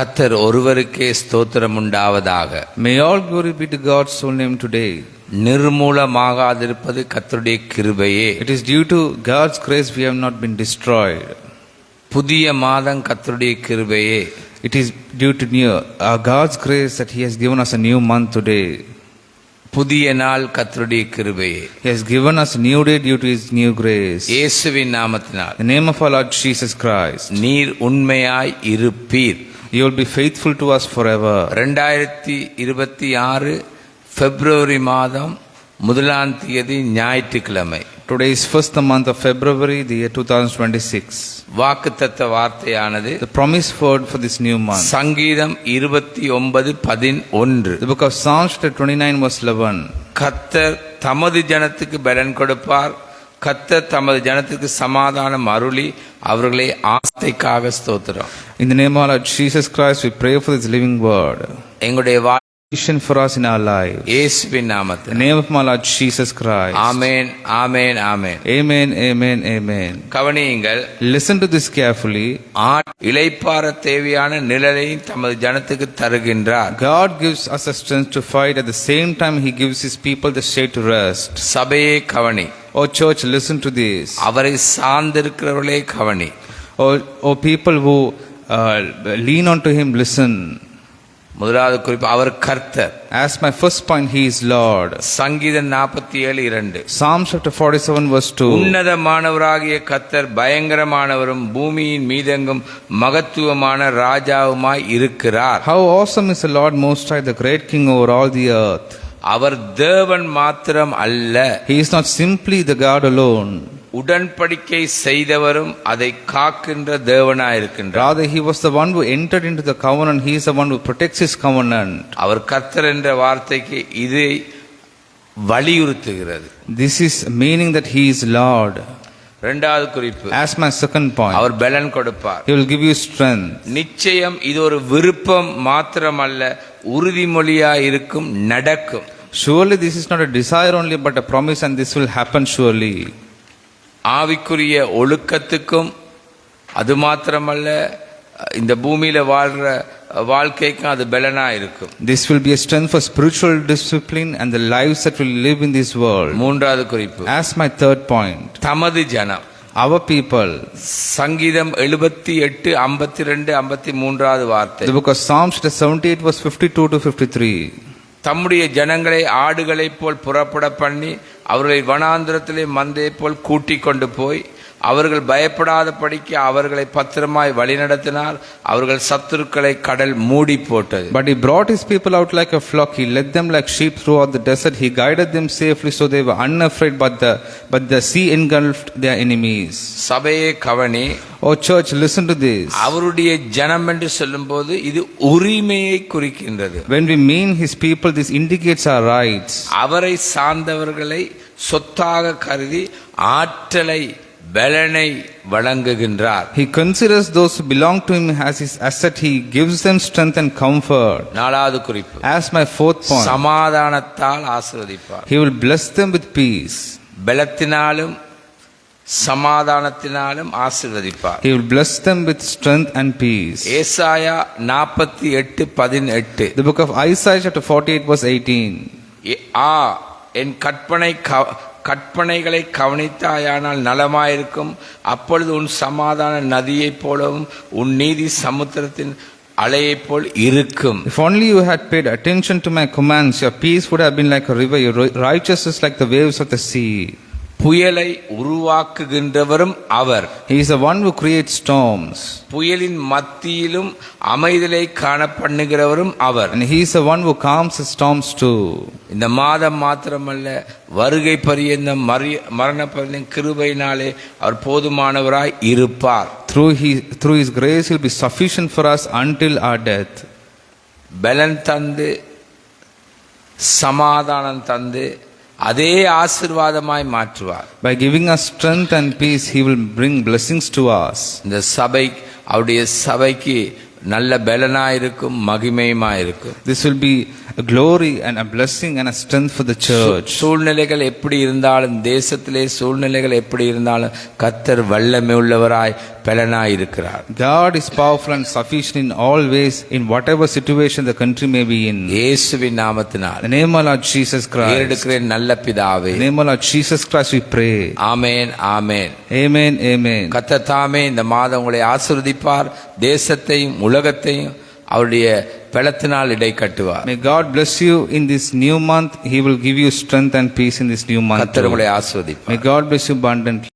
கர்த்தர் ஒருவருக்கே ஸ்தோத்திரம் உண்டாவதாக. May all glory be to God's sole name today. நிர்மூலமாகாதிருப்பது கர்த்தருடைய கிருபையே. It is due to God's grace we have not been destroyed. புதிய மாதம் கர்த்தருடைய கிருபையே. It is due to God's grace that He has given us a new month today. புதிய நாள் கர்த்தருடைய கிருபையே. He has given us a new day due to His new grace. இயேசுவின் நாமத்தினால். In the name of our Lord Jesus Christ. நீர் உண்மையாய் இருப்பீர். You will be faithful to us forever. 2026 பிப்ரவரி மாதம் 1ஆம் தேதி ஞாயிற்றுக்கிழமை. Today is first the month of February, the year 2026. வாக்குத்தத்த வார்த்தையானது, the promise word for this new month, சங்கீதம் 29:11. the book of Psalms 29 verse 11. கர்த்தர் தமது ஜனத்துக்கு பலன் கொடுப்பார், கர்த்தர் தமது ஜனத்துக்கு சமாதானம் அருளி அவர்களை ஆஸ்தைக்காக ஸ்தோத்திரம். In the name of our Lord Jesus Christ, we pray for this living word. எங்களுடைய for us in our lives. இயேசுவின் நாமத்தில். In the name of my Lord Jesus Christ. Amen, amen, amen. Amen, amen, amen. கவனியுங்கள். Listen to this carefully. இளைப்பாற தேவையான நிழலை தமது ஜனத்துக்கு தருகின்றார். God gives us a strength to fight, at the same time He gives His people the shade to rest. சபையே கவனி. Oh church, listen to this. அவரை சார்ந்திருக்கிறவர்களே கவனி. Oh people who lean on to Him, listen. முதலாவது குறிப்பு, அவர் கர்த்தர். As my first point, He is Lord. சங்கீதம் 47:2. Psalms chapter 47 verse 2. உன்னதமானவராகிய கர்த்தர் பயங்கரமானவரும் பூமியின் மீதெங்கும் மகத்துவமான ராஜாவுமாய் இருக்கிறார். How awesome is the Lord Most High, the great King over all the earth. அவர் தேவன் மாத்திரம் அல்ல. He is not simply the God alone. உடன்படிக்கை செய்தவரும் அதை காக்கின்ற தேவனாயிருக்கின்றார். Rather, He was the one who entered into the covenant. He is the one who protects His covenant. அவர் கர்த்தர் என்ற வார்த்தைக்கு இதை வலியுறுத்துகிறது. This is meaning that He is Lord. இரண்டாவது குறிப்பு, as my second point, அவர் பலன் கொடுப்பார். He will give you strength. நிச்சயம் இது ஒரு விருப்பம் மாத்திரமல்ல, உறுதிமொழியாய் இருக்கும், நடக்கும். Surely this is not a desire only but a promise, and this will happen surely. ஆவிக்குரிய ஒழுக்கத்துக்கும் அது மாத்திரமல்ல, இந்த பூமியில வாழ்ற வாழ்க்கைக்கும் அது பலனா இருக்கும். This will be a strength for spiritual discipline and the lives that will live in this world. மூன்றாவது குறிப்பு, as my third point, தமது ஜனம், our people. சங்கீதம் 78:52-53 வார்த்தை. The book of Psalms 78 verse 52 to 53. தம்முடைய ஜனங்களை ஆடுகளைப் போல் புறப்பட பண்ணி அவர்களை வனாந்திரத்திலே மந்தையை போல் கூட்டிக் கொண்டு போய் அவர்கள் பயப்படாத படிக்க அவர்களை பத்திரமாய் வழிநடத்தினார். அவர்கள் சத்துருக்களை கடல் மூடி போட்டது. But He brought His people out like a flock. He led them like sheep throughout the desert. He guided them safely, so they were unafraid, but the sea engulfed their enemies. சபையே கவனி. Oh church, listen to this. அவருடைய ஜனம் என்று சொல்லும்போது இது உரிமையை குறிக்கின்றது. When we mean His people, this indicates our rights. அவரை சார்ந்தவர்களை சொத்தாக கருதி ஆற்றலை பலனை வழங்குகின்றார். He considers those who belong to Him as His asset. He gives them strength and comfort. நாலாவது குறிப்பு, as my fourth point, சமாதானத்தால் ஆசீர்வதிப்பார். He will bless them with peace. பலத்தினாலும் சமாதானத்தினாலும் ஆசீர்வதிப்பார். He will bless them with strength and peace. ஏசாயா 48:18. The book of Isaiah chapter 48 verse 18. என் கற்பனைகளை கவனித்தாயானால் நலமாயிருக்கும், அப்பொழுது உன் சமாதான நதியைப் போலவும் உன் நீதி சமுத்திரத்தின் அலையைப் போல் இருக்கும். If only you had paid attention to my commands, your peace would have been like a river, your righteousness like the waves of the sea. புயலை உருவாக்குகின்றவரும் அவர். He is the one who creates storms. புயலின் மத்தியிலும் அமைதலை காண பண்ணுகிறவரும் அவர். And He is the one who calms the storms too. இந்த மாதம் மாத்திரமல்ல, வருகை பரியந்தம் மரண பரியந்தம் கிருபையினாலே அவர் போதுமானவராய் இருப்பார். Through His grace He will be sufficient for us until our death. பலன் தந்து சமாதானம் தந்து அதே ஆசீர்வாதமாய் மாற்றுவார். By giving us strength and peace, He will bring blessings to us. இந்த சபை, அவருடைய சபைக்கு நல்ல பலனாயிருக்கும், மகிமையுமாயிருக்கும். This will be a glory and a blessing and a strength for the church. சூழ்நிலைகள் எப்படி இருந்தாலும், தேசத்திலே சூழ்நிலைகள் எப்படி இருந்தாலும், கர்த்தர் வல்லமை உள்ளவராய் பலனாய் இருக்கிறார். God is powerful and sufficient in all ways, in whatever situation the country may be in. இயேசுவின் நாமத்தினால் In the name of Lord Jesus Christ. ஏறெடுக்கிற நல்ல பிதாவே, In the name of Lord Jesus Christ we pray. Amen amen. Amen, amen. கர்த்தர் தாமே இந்த மாதம் உங்களை ஆசீர்வதிப்பார். தேசத்தையும் உலகத்தையும் அவருடைய பலத்தினால் இடை கட்டுவார். May God bless you in this new month. He will give you strength and peace in this new month. கர்த்தர் உங்களை ஆசீர்வதிப்பார். May God bless you abundantly.